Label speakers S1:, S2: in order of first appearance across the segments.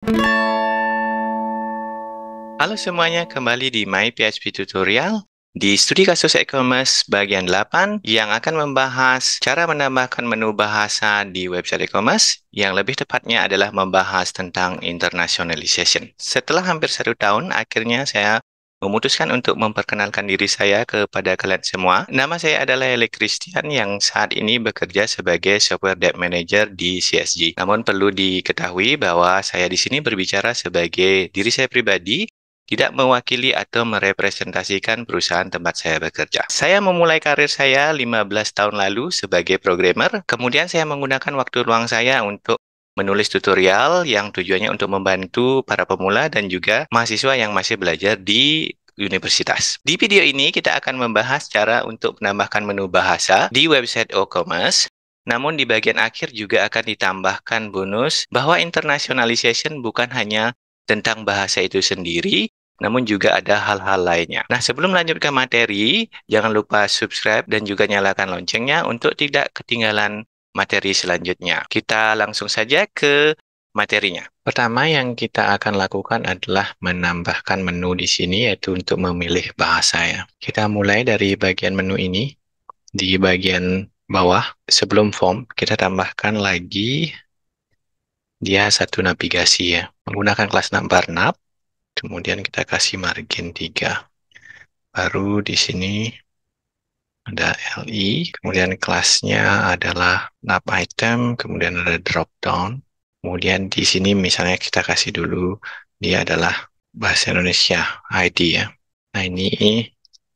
S1: Halo semuanya, kembali di My PHP Tutorial di studi kasus e-commerce bagian 8 yang akan membahas cara menambahkan menu bahasa di website e-commerce yang lebih tepatnya adalah membahas tentang internationalization. Setelah hampir 1 tahun, akhirnya saya memutuskan untuk memperkenalkan diri saya kepada kalian semua. Nama saya adalah Eli Christian yang saat ini bekerja sebagai Software Dev Manager di CSG. Namun perlu diketahui bahwa saya di sini berbicara sebagai diri saya pribadi, tidak mewakili atau merepresentasikan perusahaan tempat saya bekerja. Saya memulai karir saya 15 tahun lalu sebagai programmer, kemudian saya menggunakan waktu luang saya untuk menulis tutorial yang tujuannya untuk membantu para pemula dan juga mahasiswa yang masih belajar di universitas. Di video ini kita akan membahas cara untuk menambahkan menu bahasa di website e-commerce. Namun di bagian akhir juga akan ditambahkan bonus bahwa internationalization bukan hanya tentang bahasa itu sendiri, namun juga ada hal-hal lainnya. Nah, sebelum lanjut ke materi, jangan lupa subscribe dan juga nyalakan loncengnya untuk tidak ketinggalan materi selanjutnya. Kita langsung saja ke materinya. Pertama yang kita akan lakukan adalah menambahkan menu di sini, yaitu untuk memilih bahasa ya. Kita mulai dari bagian menu ini. Di bagian bawah, sebelum form, kita tambahkan lagi dia satu navigasi ya. Menggunakan kelas navbar-nav, kemudian kita kasih margin 3. Baru di sini ada LI, kemudian kelasnya adalah nav item, kemudian ada drop down. Kemudian di sini misalnya kita kasih dulu dia adalah bahasa Indonesia ID ya. Nah ini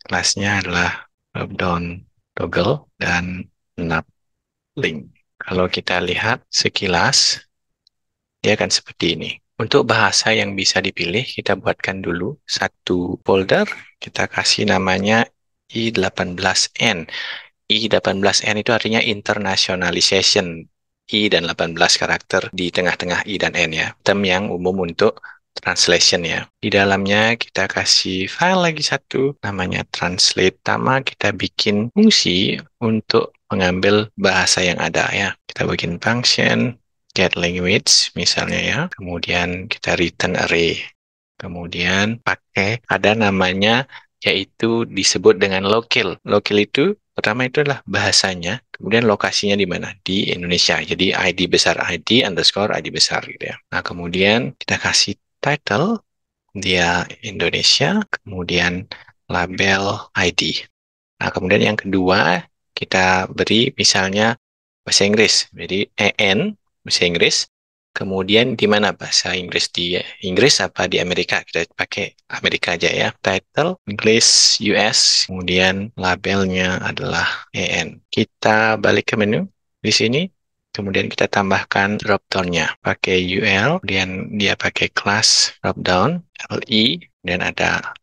S1: kelasnya adalah drop down toggle dan nav link. Kalau kita lihat sekilas, dia akan seperti ini. Untuk bahasa yang bisa dipilih, kita buatkan dulu satu folder. Kita kasih namanya I18N. I18N itu artinya internationalization. I dan 18 karakter di tengah-tengah I dan N ya. Term yang umum untuk translation ya. Di dalamnya kita kasih file lagi satu, namanya translate. Pertama kita bikin fungsi untuk mengambil bahasa yang ada ya. Kita bikin function get language misalnya ya. Kemudian kita return array. Kemudian pakai ada namanya yaitu disebut dengan local. Local itu pertama itu adalah bahasanya, kemudian lokasinya di mana? Di Indonesia. Jadi ID besar ID underscore ID besar gitu ya. Nah, kemudian kita kasih title dia Indonesia, kemudian label ID. Nah, kemudian yang kedua kita beri misalnya bahasa Inggris. Jadi EN bahasa Inggris. Kemudian di mana bahasa Inggris? Di Inggris apa di Amerika? Kita pakai Amerika aja ya. Title English US. Kemudian labelnya adalah EN. Kita balik ke menu di sini. Kemudian kita tambahkan drop down-nya. Pakai UL. Kemudian dia pakai class drop down LI. Dan ada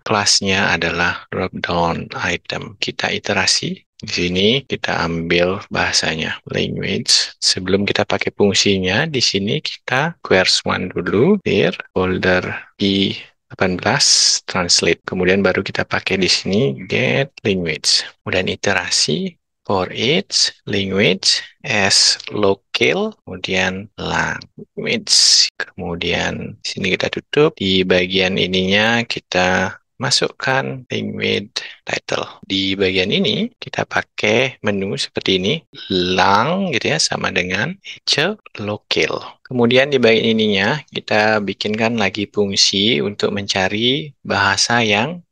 S1: kelasnya adalah drop down item. Kita iterasi. Di sini kita ambil bahasanya, language. Sebelum kita pakai fungsinya, di sini kita queries one dulu, dir, folder i18, translate. Kemudian baru kita pakai di sini get language. Kemudian iterasi for each language as local, kemudian language. Kemudian di sini kita tutup. Di bagian ininya kita masukkan language title. Di bagian ini kita pakai menu seperti ini, lang gitu ya, sama dengan each local. Kemudian di bagian ininya kita bikinkan lagi fungsi untuk mencari bahasa yang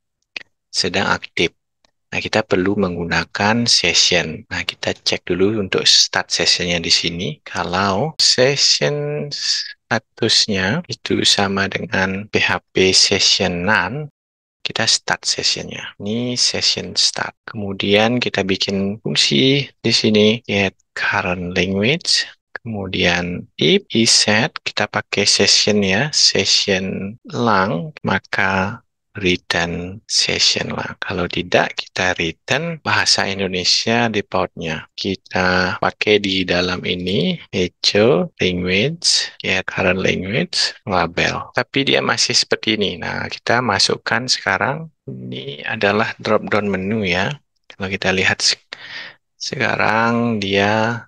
S1: sedang aktif. Nah, kita perlu menggunakan session. Nah, kita cek dulu untuk start sessionnya di sini. Kalau session statusnya itu sama dengan PHP session none, kita start sessionnya. Ini session start. Kemudian kita bikin fungsi di sini get current language. Kemudian if iset kita pakai session ya, session lang, maka return session lah. Kalau tidak, kita return bahasa Indonesia defaultnya. Kita pakai di dalam ini echo language, get current language, label. Tapi dia masih seperti ini. Nah, kita masukkan sekarang. Ini adalah drop down menu ya. Kalau kita lihat sekarang dia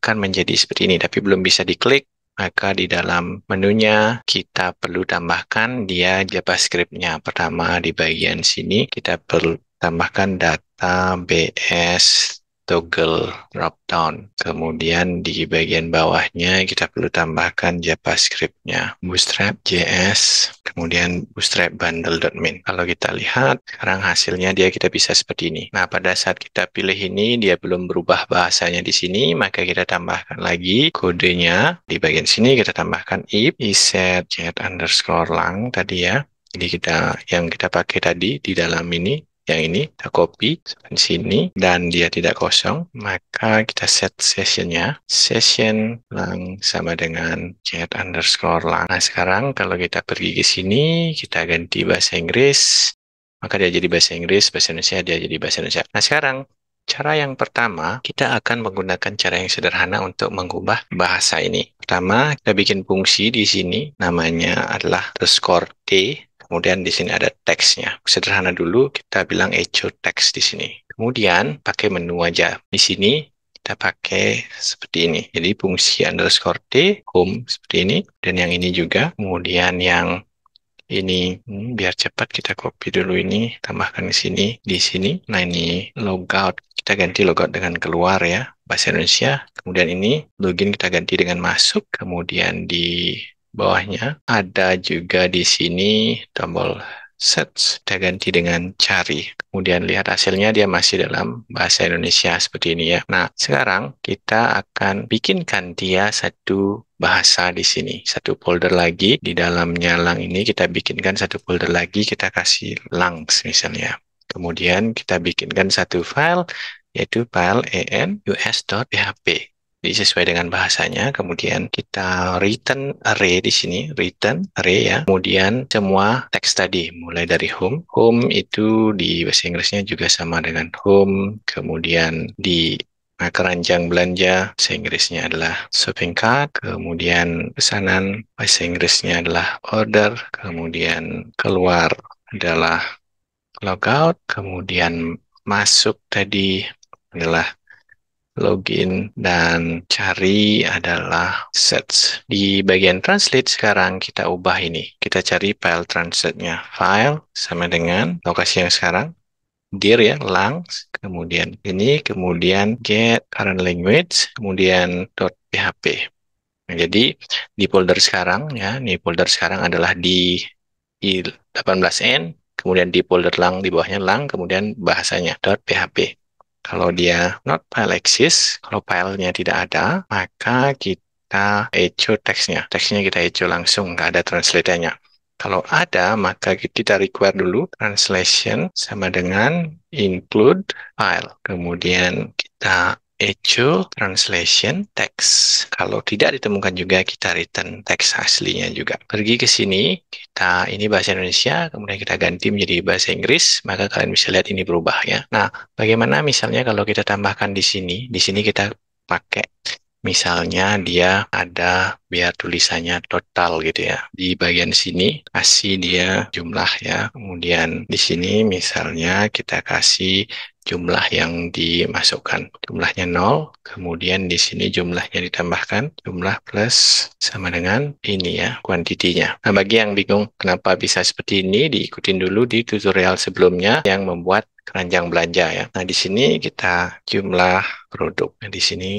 S1: akan menjadi seperti ini, tapi belum bisa diklik maka di dalam menunya kita perlu tambahkan dia JavaScript-nya. Pertama di bagian sini kita perlu tambahkan database toggle dropdown. Kemudian di bagian bawahnya kita perlu tambahkan JavaScript-nya. Bootstrap JS, kemudian bootstrap bundle.min. Kalau kita lihat, sekarang hasilnya kita bisa seperti ini. Nah, pada saat kita pilih ini, dia belum berubah bahasanya di sini, maka kita tambahkan lagi kodenya. Di bagian sini kita tambahkan if iset get_lang tadi ya. Jadi yang kita pakai tadi di dalam ini, yang ini kita copy di sini dan dia tidak kosong, maka kita set sessionnya, session lang sama dengan get_lang. Nah, sekarang kalau kita pergi ke sini, kita ganti bahasa Inggris, maka dia jadi bahasa Inggris, bahasa Indonesia dia jadi bahasa Indonesia. Nah, sekarang cara yang pertama, kita akan menggunakan cara yang sederhana untuk mengubah bahasa ini. Pertama, kita bikin fungsi di sini, namanya adalah _t. Kemudian di sini ada teksnya. Sederhana dulu, kita bilang echo text di sini. Kemudian pakai menu aja. Di sini kita pakai seperti ini. Jadi fungsi _t, home seperti ini. Dan yang ini juga. Kemudian yang ini, biar cepat kita copy dulu ini. Tambahkan di sini. Di sini. Nah ini logout. Kita ganti logout dengan keluar ya. Bahasa Indonesia. Kemudian ini login kita ganti dengan masuk. Kemudian di bawahnya ada juga di sini tombol search, kita ganti dengan cari. Kemudian lihat hasilnya dia masih dalam bahasa Indonesia seperti ini ya. Nah, sekarang kita akan bikinkan dia satu bahasa di sini. Satu folder lagi di dalamnya lang ini kita bikinkan satu folder lagi, kita kasih langs misalnya. Kemudian kita bikinkan satu file yaitu file enus.php. Jadi sesuai dengan bahasanya, kemudian kita return array di sini, return array ya. Kemudian semua teks tadi, mulai dari home. Home itu di bahasa Inggrisnya juga sama dengan home. Kemudian di keranjang belanja, bahasa Inggrisnya adalah shopping cart. Kemudian pesanan, bahasa Inggrisnya adalah order. Kemudian keluar adalah logout. Kemudian masuk tadi adalah login, dan cari adalah search. Di bagian translate sekarang kita ubah ini. Kita cari file translate-nya. File sama dengan lokasi yang sekarang. Dir ya, lang. Kemudian ini, kemudian get current language, kemudian .php. Nah, jadi di folder sekarang ya, ini folder sekarang adalah di 18n, kemudian di folder lang, di bawahnya lang, kemudian bahasanya .php. Kalau dia not file exist, kalau filenya tidak ada, maka kita echo teksnya. Teksnya kita echo langsung, nggak ada translate-nya. Kalau ada, maka kita require dulu translation sama dengan include file. Kemudian kita echo translation text. Kalau tidak ditemukan juga, kita return teks aslinya juga. Pergi ke sini, ini bahasa Indonesia, kemudian kita ganti menjadi bahasa Inggris, maka kalian bisa lihat ini berubah ya. Nah, bagaimana misalnya kalau kita tambahkan di sini kita pakai misalnya dia ada biar tulisannya total gitu ya. Di bagian sini kasih dia jumlah ya. Kemudian di sini misalnya kita kasih jumlah yang dimasukkan. Jumlahnya 0, kemudian di sini jumlahnya ditambahkan, jumlah plus sama dengan ini ya, kuantitinya. Nah, bagi yang bingung kenapa bisa seperti ini, diikutin dulu di tutorial sebelumnya yang membuat keranjang belanja ya. Nah, di sini kita jumlah produk. Nah, di sini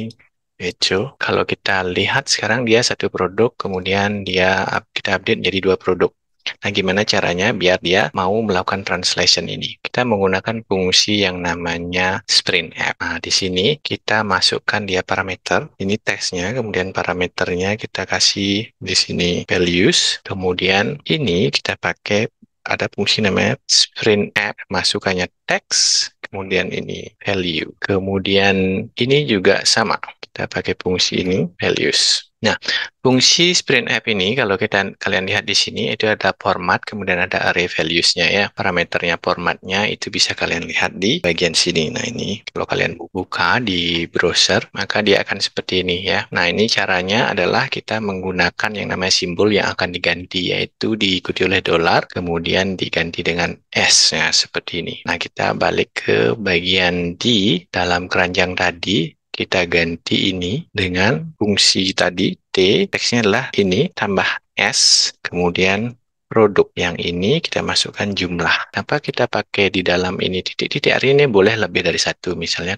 S1: echo. Kalau kita lihat sekarang dia satu produk, kemudian kita update jadi 2 produk. Nah, gimana caranya biar dia mau melakukan translation ini? Kita menggunakan fungsi yang namanya sprint app. Nah, di sini kita masukkan dia parameter. Ini teksnya, kemudian parameternya kita kasih di sini values. Kemudian ini kita pakai ada fungsi namanya sprint app, masukannya teks, kemudian ini value. Kemudian ini juga sama, kita pakai fungsi ini values. Nah, fungsi sprint app ini kalau kalian lihat di sini itu ada format, kemudian ada array values-nya ya. Parameternya, formatnya itu bisa kalian lihat di bagian sini. Nah, ini kalau kalian buka di browser, maka dia akan seperti ini ya. Nah, ini caranya adalah kita menggunakan yang namanya simbol yang akan diganti, yaitu diikuti oleh dolar, kemudian diganti dengan S ya, seperti ini. Nah, kita balik ke bagian di dalam keranjang tadi. kita ganti ini dengan fungsi tadi T, teksnya adalah ini, tambah S, kemudian produk. Yang ini kita masukkan jumlah. Kenapa kita pakai di dalam ini titik-titik? Hari ini boleh lebih dari satu. Misalnya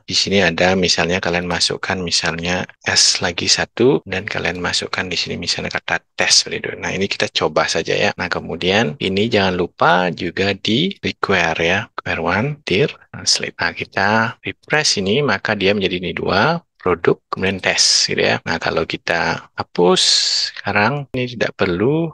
S1: di sini ada, misalnya kalian masukkan misalnya S lagi satu, dan kalian masukkan di sini misalnya kata tes. Nah, ini kita coba saja ya. Nah, kemudian ini jangan lupa juga di require ya. Require one, dir, translate. Nah, kita refresh ini, maka dia menjadi ini dua, produk, kemudian tes gitu ya. Nah, kalau kita hapus sekarang, ini tidak perlu.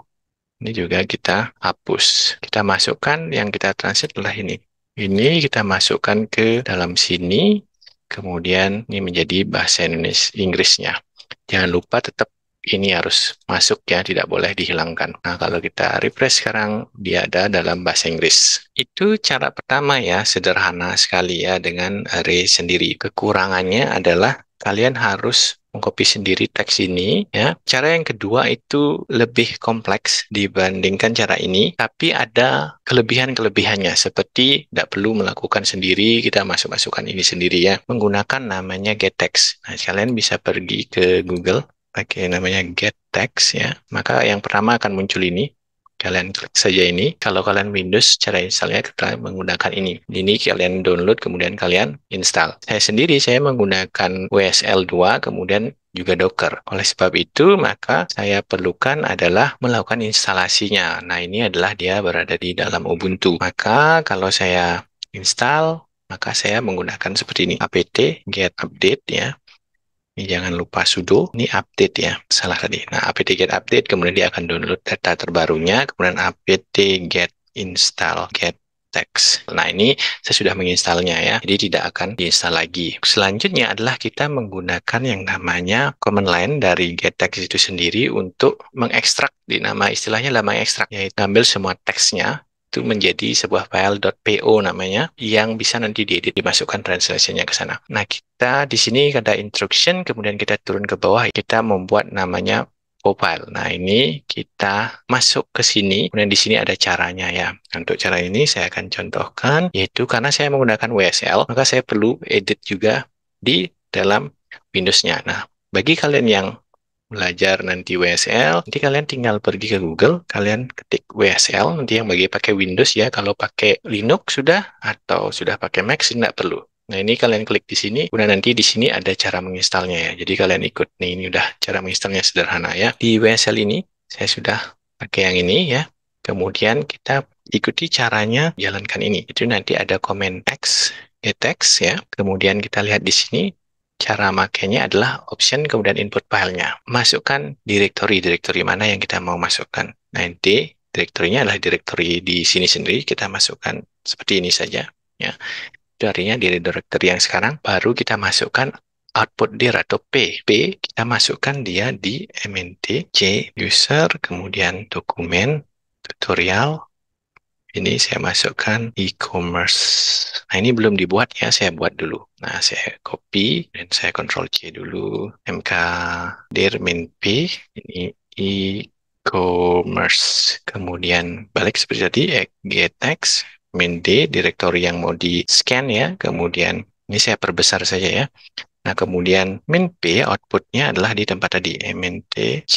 S1: Ini juga kita hapus. Kita masukkan yang kita translate adalah ini. Ini kita masukkan ke dalam sini. Kemudian ini menjadi bahasa Inggrisnya. Jangan lupa tetap ini harus masuk ya, tidak boleh dihilangkan. Nah, kalau kita refresh sekarang, dia ada dalam bahasa Inggris. Itu cara pertama ya, sederhana sekali ya dengan array sendiri. Kekurangannya adalah kalian harus mengcopy sendiri teks ini ya. Cara yang kedua itu lebih kompleks dibandingkan cara ini, tapi ada kelebihan-kelebihannya seperti tidak perlu melakukan sendiri, kita masuk-masukkan ini sendiri ya, menggunakan namanya gettext. Nah, kalian bisa pergi ke Google pakai namanya gettext ya. Maka yang pertama akan muncul ini. Kalian klik saja ini. Kalau kalian Windows, cara installnya kita menggunakan ini. Ini kalian download, kemudian kalian install. Saya menggunakan WSL2, kemudian juga Docker. Oleh sebab itu, maka saya perlukan adalah melakukan instalasinya. Nah, ini adalah dia berada di dalam Ubuntu. Maka kalau saya install, maka saya menggunakan seperti ini. apt get update ya. Ini jangan lupa sudo, ini update ya, salah tadi. Nah, apt get update, kemudian dia akan download data terbarunya, kemudian apt get install get text. Nah, ini saya sudah menginstalnya ya, jadi tidak akan diinstal lagi. Selanjutnya adalah kita menggunakan yang namanya command line dari gettext itu sendiri untuk mengekstrak, di nama istilahnya adalah mengekstrak, yaitu ambil semua teksnya, itu menjadi sebuah file .po namanya, yang bisa nanti diedit, dimasukkan translation-nya ke sana. Nah, kita di sini ada instruction, kemudian kita turun ke bawah, kita membuat namanya profile. Nah, ini kita masuk ke sini, kemudian di sini ada caranya ya. Untuk cara ini saya akan contohkan, yaitu karena saya menggunakan WSL, maka saya perlu edit juga di dalam Windows-nya. Nah, bagi kalian yang belajar nanti WSL, nanti kalian tinggal pergi ke Google, kalian ketik WSL, nanti yang bagi pakai Windows ya, kalau pakai Linux sudah, atau sudah pakai Mac, tidak perlu. Nah, ini kalian klik di sini, udah nanti di sini ada cara menginstalnya ya, jadi kalian ikut. Nih, ini udah cara menginstalnya sederhana ya. Di WSL ini, saya sudah pakai yang ini ya, kemudian kita ikuti caranya, jalankan ini. Itu nanti ada komen text, text ya, kemudian kita lihat di sini, cara makainya adalah option kemudian input filenya. Masukkan direktori mana yang kita mau masukkan. Nanti direktorinya adalah direktori di sini sendiri, kita masukkan seperti ini saja. Ya. Itu artinya di direktori yang sekarang, baru kita masukkan output dir atau P. P kita masukkan dia di mnt c user, kemudian dokumen, tutorial. Ini saya masukkan e-commerce. Nah, ini belum dibuat ya, saya buat dulu. Nah, saya copy dan saya Ctrl C dulu. MK dir min P, ini e-commerce. Kemudian balik seperti tadi, gettext, min D, direktori yang mau di scan ya. Kemudian ini saya perbesar saja ya. Nah, kemudian min P outputnya adalah di tempat tadi, mnt c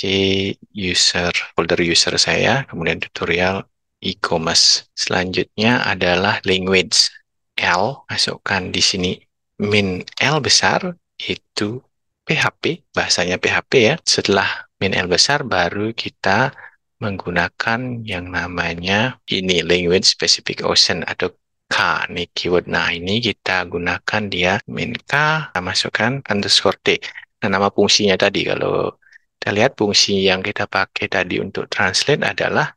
S1: user, folder user saya, kemudian tutorial e-commerce. Selanjutnya adalah language. L, masukkan di sini min L besar, itu PHP, bahasanya PHP ya. Setelah min L besar, baru kita menggunakan yang namanya ini, language specific option atau K, nih keyword. Nah, ini kita gunakan dia min K, kita masukkan underscore T. Nah, nama fungsinya tadi, kalau kita lihat fungsi yang kita pakai tadi untuk translate adalah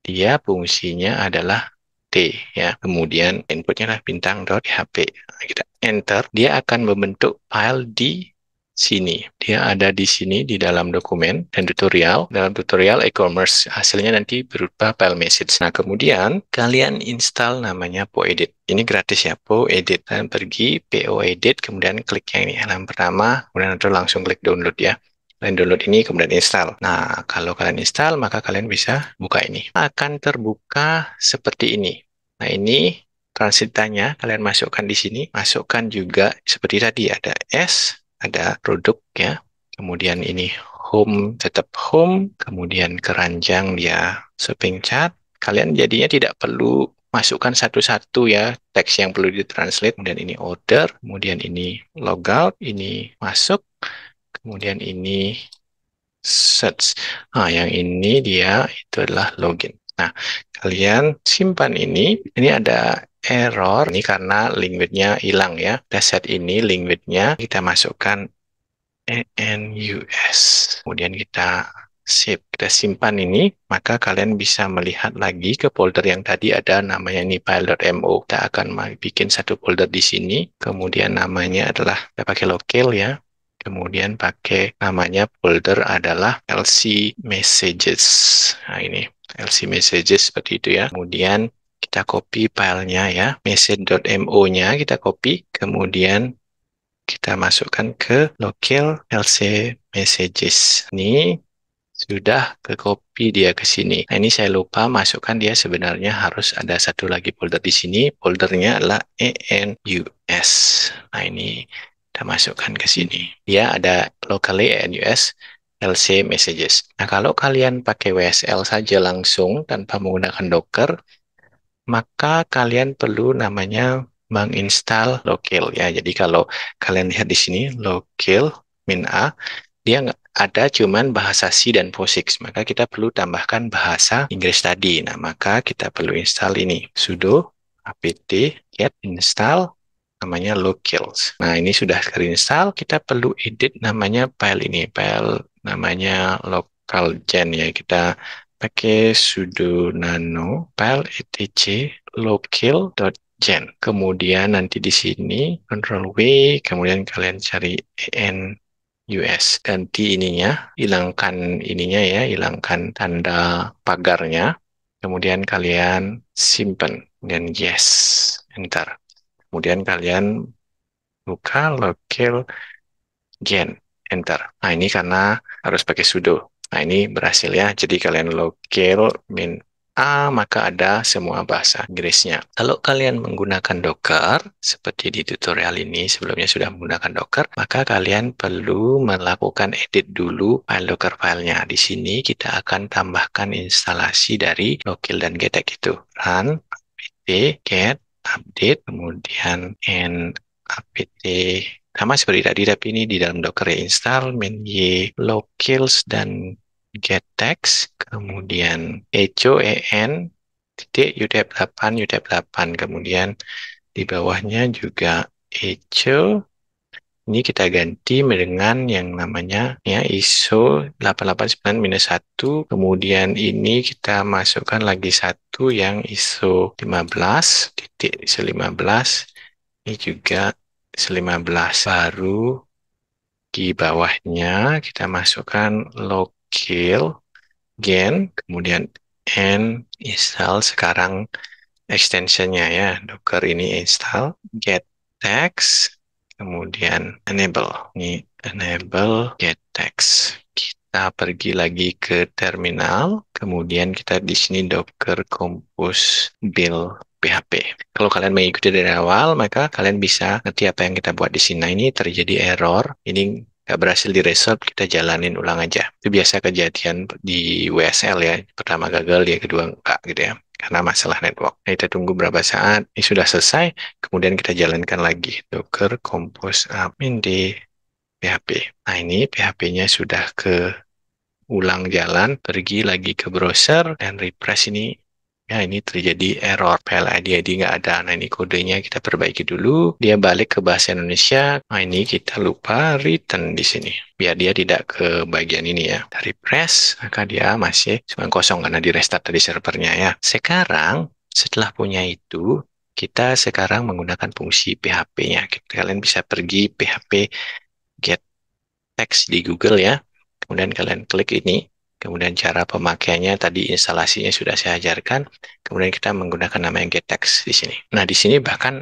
S1: dia fungsinya adalah T ya. Kemudian inputnya adalah bintang.php. Nah, kita enter, dia akan membentuk file di sini. Dia ada di sini di dalam dokumen dan tutorial. Dalam tutorial e-commerce hasilnya nanti berupa file message. Nah, kemudian kalian install namanya PoEdit. Ini gratis ya, PoEdit. Dan pergi PoEdit, kemudian klik yang ini. Yang pertama, kemudian langsung klik download ya. Kalian download ini, kemudian install. Nah, kalau kalian install, maka kalian bisa buka ini. Akan terbuka seperti ini. Nah, ini translitanya kalian masukkan di sini. Masukkan juga seperti tadi ada S, ada produk ya. Kemudian ini home, tetap home. Kemudian keranjang dia shopping cart. Kalian jadinya tidak perlu masukkan satu-satu ya teks yang perlu ditranslate. Kemudian ini order, kemudian ini logout, ini masuk, kemudian ini search. Nah, yang ini dia itu adalah login. Nah, kalian simpan ini. Ini ada error ini karena language-nya hilang ya. Kita set ini language-nya, kita masukkan ENUS. Kemudian kita save, kita simpan ini, maka kalian bisa melihat lagi ke folder yang tadi ada namanya ini file.mo. Kita akan bikin satu folder di sini. Kemudian namanya adalah kita pakai local ya. Kemudian pakai namanya folder adalah LC Messages. Nah ini LC Messages seperti itu ya. Kemudian kita copy filenya ya. Message.mo-nya kita copy. Kemudian kita masukkan ke local LC Messages. Ini sudah ke copy dia ke sini. Nah, ini saya lupa masukkan dia sebenarnya harus ada satu lagi folder di sini. Foldernya adalah ENUS. Nah, ini kita masukkan ke sini. Dia ada locally ENUS LC Messages. Nah, kalau kalian pakai WSL saja langsung tanpa menggunakan Docker, maka kalian perlu namanya menginstal local ya. Jadi kalau kalian lihat di sini local -a, dia nggak ada cuman bahasa C dan POSIX, maka kita perlu tambahkan bahasa Inggris tadi. Nah, maka kita perlu install ini sudo apt get install namanya locals. Nah, ini sudah terinstall, kita perlu edit namanya file ini, file namanya localgen ya. Kita pakai sudo nano file etc local.gen. Kemudian nanti di sini Ctrl V, kemudian kalian cari ENUS. Ganti hilangkan ya, hilangkan tanda pagarnya. Kemudian kalian simpan dan yes, enter. Kemudian kalian buka local gen, enter. Nah, ini karena harus pakai sudo. Nah, ini berhasil ya. Jadi kalian local -a, maka ada semua bahasa Inggrisnya. Kalau kalian menggunakan Docker, seperti di tutorial ini sebelumnya sudah menggunakan Docker, maka kalian perlu melakukan edit dulu file Docker filenya. Di sini kita akan tambahkan instalasi dari local dan getek itu. Run, apt, get, update, kemudian apt sama seperti tadi, tapi ini di dalam Docker ya, install -y locals dan gettext, kemudian echo en titik utf8 kemudian di bawahnya juga echo. Ini kita ganti dengan yang namanya ya ISO 889-1. Kemudian ini kita masukkan lagi satu yang ISO 15 titik ISO 15. Ini juga ISO 15. Baru di bawahnya kita masukkan local gen, kemudian n install sekarang extensionnya ya, Docker ini install, get text, kemudian enable. Ini enable get text. Kita pergi lagi ke terminal, kemudian kita di sini Docker compose build PHP. Kalau kalian mengikuti dari awal, maka kalian bisa ngerti apa yang kita buat di sini. Nah, ini terjadi error. Ini nggak berhasil di-resolve, kita jalanin ulang aja. Itu biasa kejadian di WSL ya. Pertama gagal, ya kedua enggak gitu ya. Karena masalah network. Nah, kita tunggu berapa saat. Ini sudah selesai. Kemudian kita jalankan lagi. Docker compose admin di PHP. Nah, ini PHP-nya sudah ke ulang jalan. Pergi lagi ke browser dan refresh ini. Ya, ini terjadi error. PLID nggak ada. Nah, ini kodenya kita perbaiki dulu. Dia balik ke bahasa Indonesia. Nah, ini kita lupa return di sini. Biar dia tidak ke bagian ini ya. Kita refresh, maka dia masih cuma kosong karena di restart tadi servernya ya. Sekarang, setelah punya itu, kita sekarang menggunakan fungsi PHP-nya. Kalian bisa pergi PHP get text di Google ya. Kemudian kalian klik ini. Kemudian cara pemakaiannya tadi instalasinya sudah saya ajarkan. Kemudian kita menggunakan nama yang gettext di sini. Nah, di sini bahkan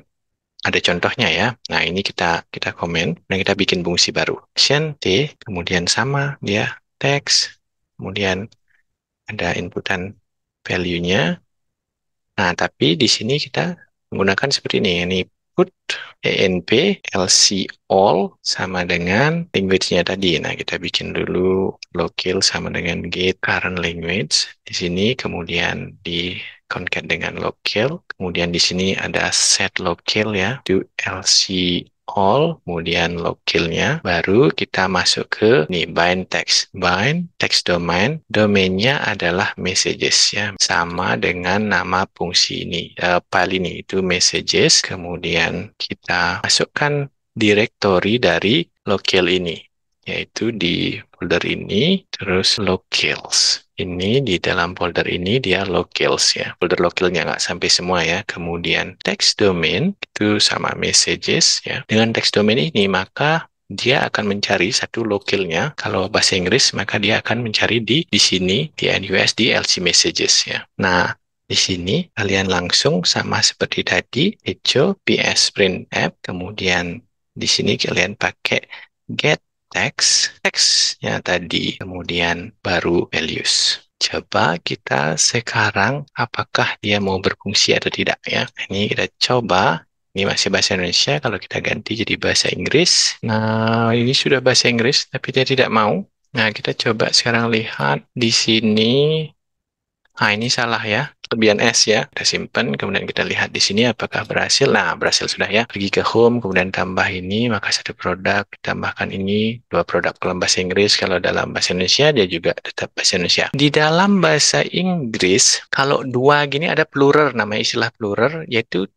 S1: ada contohnya ya. Nah, ini kita komen dan kita bikin fungsi baru. Action T, kemudian sama dia text, kemudian ada inputan value-nya. Nah, tapi di sini kita menggunakan seperti ini. Ini put env lc all sama dengan language-nya tadi. Nah, kita bikin dulu locale sama dengan get current language di sini, kemudian di concat dengan locale, kemudian di sini ada set locale ya, to lc all, kemudian locale-nya, baru kita masuk ke nih bind text domain, domainnya adalah messages ya, sama dengan nama fungsi ini, file ini itu messages, kemudian kita masukkan directory dari locale ini, yaitu di folder ini, terus locales. Ini di dalam folder ini dia locales ya. Folder localnya nggak sampai semua ya. Kemudian text domain itu sama messages ya. Dengan text domain ini maka dia akan mencari satu localnya. Kalau bahasa Inggris maka dia akan mencari di sini di NUS di LC messages ya. Nah, di sini kalian langsung sama seperti tadi, echo ps printf, kemudian di sini kalian pakai get text-nya tadi, kemudian baru values. Coba kita sekarang apakah dia mau berfungsi atau tidak ya. Ini kita coba. Ini masih bahasa Indonesia, kalau kita ganti jadi bahasa Inggris. Nah, ini sudah bahasa Inggris, tapi dia tidak mau. Nah, kita coba sekarang lihat di sini. Nah, ini salah ya. Kelebihan S ya. Kita simpan, kemudian kita lihat di sini apakah berhasil. Nah, berhasil sudah ya. Pergi ke home, kemudian tambah ini, maka satu produk, ditambahkan ini, dua produk dalam bahasa Inggris. Kalau dalam bahasa Indonesia, dia juga tetap bahasa Indonesia. Di dalam bahasa Inggris, kalau dua gini ada plural, namanya istilah plural, yaitu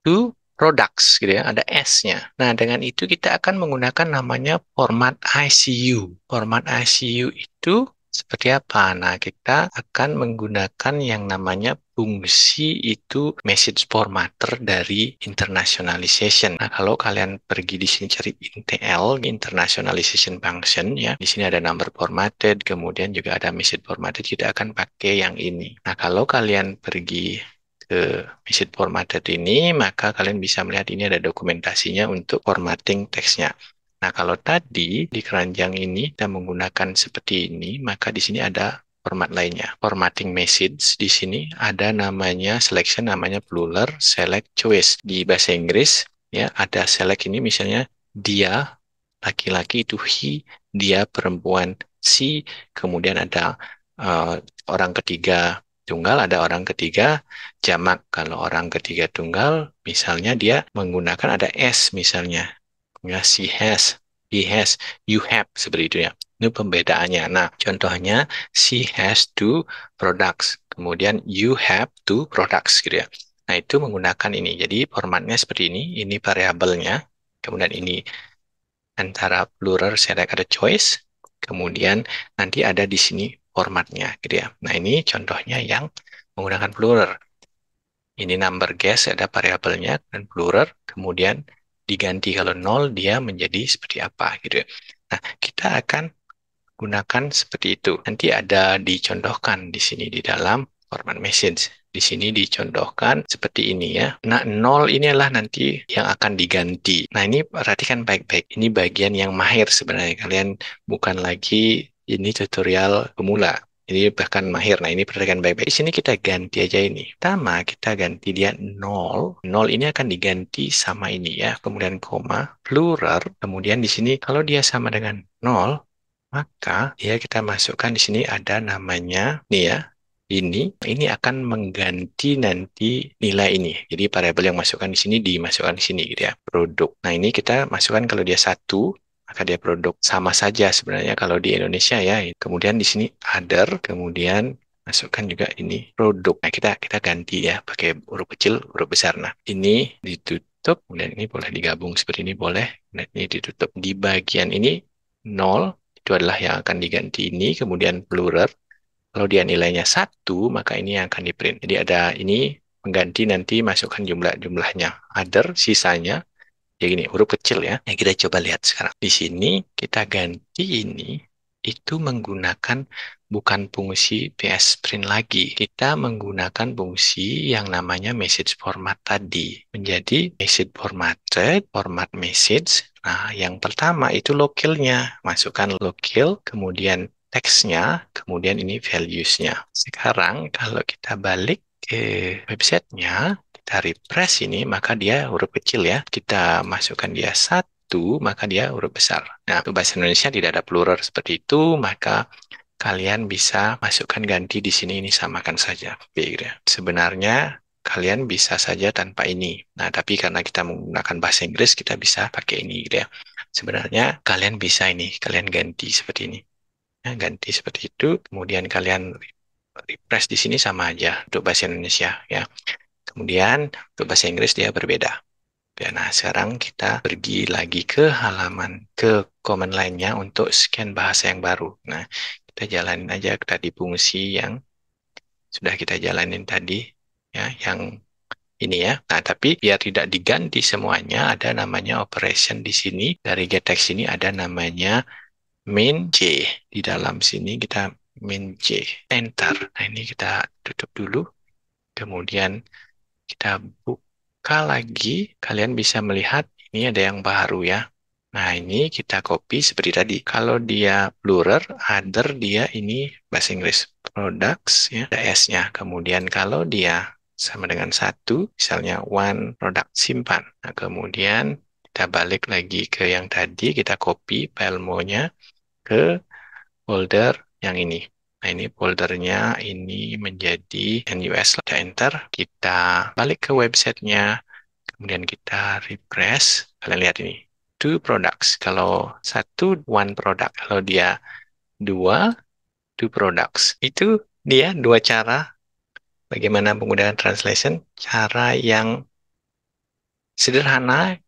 S1: two products gitu ya, ada S-nya. Nah, dengan itu kita akan menggunakan namanya format ICU. Format ICU itu seperti apa? Nah, kita akan menggunakan yang namanya fungsi itu message formatter dari internationalization. Nah, kalau kalian pergi di sini cari INTL, internationalization function ya, di sini ada number formatted, kemudian juga ada message formatted, kita akan pakai yang ini. Nah, kalau kalian pergi ke message formatted ini, maka kalian bisa melihat ini ada dokumentasinya untuk formatting teksnya. Nah, kalau tadi di keranjang ini kita menggunakan seperti ini, maka di sini ada format lainnya. Formatting message di sini ada namanya selection, namanya plural, select, choice. Di bahasa Inggris ya ada select ini misalnya dia laki-laki itu he, dia perempuan she, kemudian ada orang ketiga tunggal, ada orang ketiga jamak. Kalau orang ketiga tunggal misalnya dia menggunakan ada s misalnya. Ya, she has, he has, you have, seperti itu ya. Ini pembedaannya. Nah, contohnya, she has two products. Kemudian, you have two products, gitu ya. Nah, itu menggunakan ini. Jadi, formatnya seperti ini. Ini variabelnya. Kemudian, ini antara plural, select, ada choice. Kemudian, nanti ada di sini formatnya, gitu ya. Nah, ini contohnya yang menggunakan plural. Ini number guess, ada variabelnya dan plural, kemudian diganti kalau nol dia menjadi seperti apa gitu ya. Nah, kita akan gunakan seperti itu. Nanti ada dicontohkan di sini di dalam format message. Di sini dicontohkan seperti ini ya. Nah, nol ini adalah nanti yang akan diganti. Nah, ini perhatikan baik-baik. Ini bagian yang mahir sebenarnya. Kalian bukan lagi ini tutorial pemula. Ini bahkan mahir. Nah, ini perhatikan baik-baik. Di sini kita ganti aja ini. Pertama, kita ganti dia nol. Nol ini akan diganti sama ini ya. Kemudian koma, plural. Kemudian di sini kalau dia sama dengan nol, maka ya kita masukkan di sini ada namanya nih ya. Ini akan mengganti nanti nilai ini. Jadi variabel yang masukkan di sini dimasukkan di sini gitu ya. Produk. Nah, ini kita masukkan kalau dia satu, maka dia produk. Sama saja sebenarnya kalau di Indonesia ya. Kemudian di sini other, kemudian masukkan juga ini produk. Nah, kita ganti ya pakai huruf kecil, huruf besar. Nah, ini ditutup, kemudian ini boleh digabung seperti ini boleh. Nah, ini ditutup. Di bagian ini nol itu adalah yang akan diganti ini, kemudian plural. Kalau dia nilainya satu, maka ini yang akan di-print. Jadi ada ini pengganti nanti masukkan jumlahnya. Other, sisanya, ya gini, huruf kecil ya. Yang kita coba lihat sekarang. Di sini kita ganti ini, itu menggunakan bukan fungsi PSPrint lagi. Kita menggunakan fungsi yang namanya message format tadi. Menjadi message formatted, format message. Nah, yang pertama itu localnya. Masukkan local, kemudian teksnya, kemudian ini values-nya. Sekarang kalau kita balik ke websitenya, kita kita refresh ini, maka dia huruf kecil ya. Kita masukkan dia 1, maka dia huruf besar. Nah, untuk bahasa Indonesia tidak ada plural seperti itu, maka kalian bisa masukkan ganti di sini, ini samakan saja. Oke, gitu ya. Sebenarnya kalian bisa saja tanpa ini. Nah, tapi karena kita menggunakan bahasa Inggris, kita bisa pakai ini gitu ya. Sebenarnya kalian bisa ini, kalian ganti seperti ini. Nah, ganti seperti itu, kemudian kalian refresh di sini sama aja untuk bahasa Indonesia ya. Kemudian untuk bahasa Inggris dia berbeda. Ya, nah, sekarang kita pergi lagi ke halaman, ke command lainnya untuk scan bahasa yang baru. Nah, kita jalanin aja tadi fungsi yang sudah kita jalanin tadi, ya, yang ini ya. Nah, tapi biar tidak diganti semuanya, ada namanya operation di sini. Dari getText ini ada namanya min J. Di dalam sini kita min J. Enter. Nah, ini kita tutup dulu. Kemudian kita buka lagi, kalian bisa melihat ini ada yang baru ya. Nah, ini kita copy seperti tadi. Kalau dia plural, other dia ini bahasa Inggris. Products ya, ada S-nya. Kemudian kalau dia sama dengan 1, misalnya one product, simpan. Nah, kemudian kita balik lagi ke yang tadi, kita copy filenya ke folder yang ini. Nah, ini foldernya ini menjadi NUS. Kita enter, kita balik ke websitenya, kemudian kita refresh. Kalian lihat ini, two products. Kalau 1, one product. Kalau dia 2, two products. Itu dia 2 cara bagaimana menggunakan translation. Cara yang sederhana,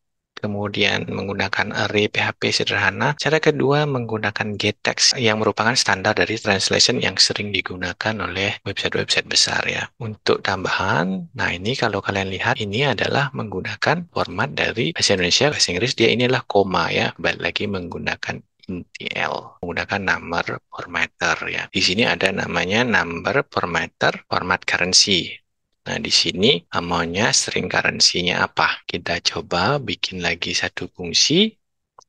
S1: kemudian menggunakan array PHP sederhana. Cara kedua menggunakan getText yang merupakan standar dari translation yang sering digunakan oleh website-website besar ya. Untuk tambahan, nah ini kalau kalian lihat ini adalah menggunakan format dari bahasa Indonesia, bahasa Inggris, dia inilah koma ya. Balik lagi menggunakan INTL, menggunakan number formatter ya. Di sini ada namanya number formatter, format currency. Nah, di sini maunya string currency-nya apa? Kita coba bikin lagi satu fungsi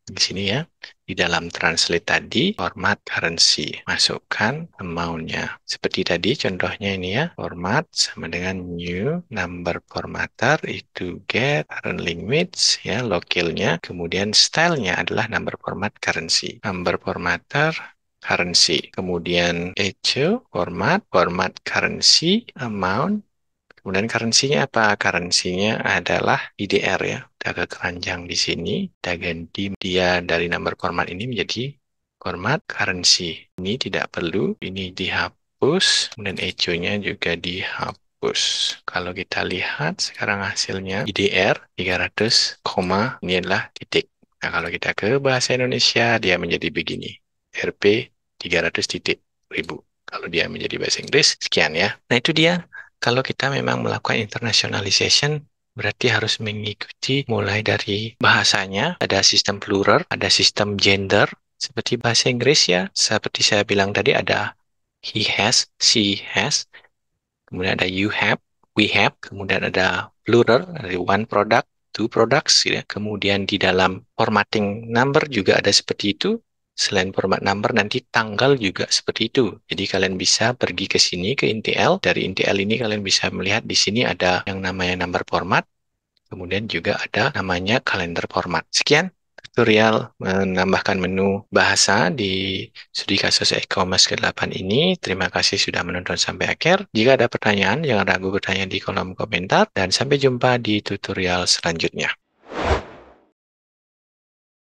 S1: di sini ya. Di dalam translate tadi, format currency. Masukkan amount-nya. Seperti tadi contohnya ini ya. Format sama dengan new number formatter itu get current limits ya, localnya. Kemudian style-nya adalah number format currency. Number formatter currency. Kemudian echo format, format currency, amount. Kemudian currency-nya apa? Currency-nya adalah IDR ya. Udah ke keranjang di sini. Kita ganti dia dari number format ini menjadi format currency. Ini tidak perlu. Ini dihapus. Kemudian echo-nya juga dihapus. Kalau kita lihat sekarang hasilnya IDR 300, ini adalah titik. Nah, kalau kita ke bahasa Indonesia, dia menjadi begini. Rp 300 titik ribu. Kalau dia menjadi bahasa Inggris, sekian ya. Nah, itu dia. Kalau kita memang melakukan internationalization, berarti harus mengikuti mulai dari bahasanya, ada sistem plural, ada sistem gender, seperti bahasa Inggris ya, seperti saya bilang tadi ada he has, she has, kemudian ada you have, we have, kemudian ada plural, ada one product, two products, gitu ya. Kemudian di dalam formatting number juga ada seperti itu. Selain format number, nanti tanggal juga seperti itu. Jadi kalian bisa pergi ke sini, ke INTL. Dari INTL ini kalian bisa melihat di sini ada yang namanya number format. Kemudian juga ada namanya kalender format. Sekian tutorial menambahkan menu bahasa di studi kasus e-commerce ke-8 ini. Terima kasih sudah menonton sampai akhir. Jika ada pertanyaan, jangan ragu bertanya di kolom komentar. Dan sampai jumpa di tutorial selanjutnya.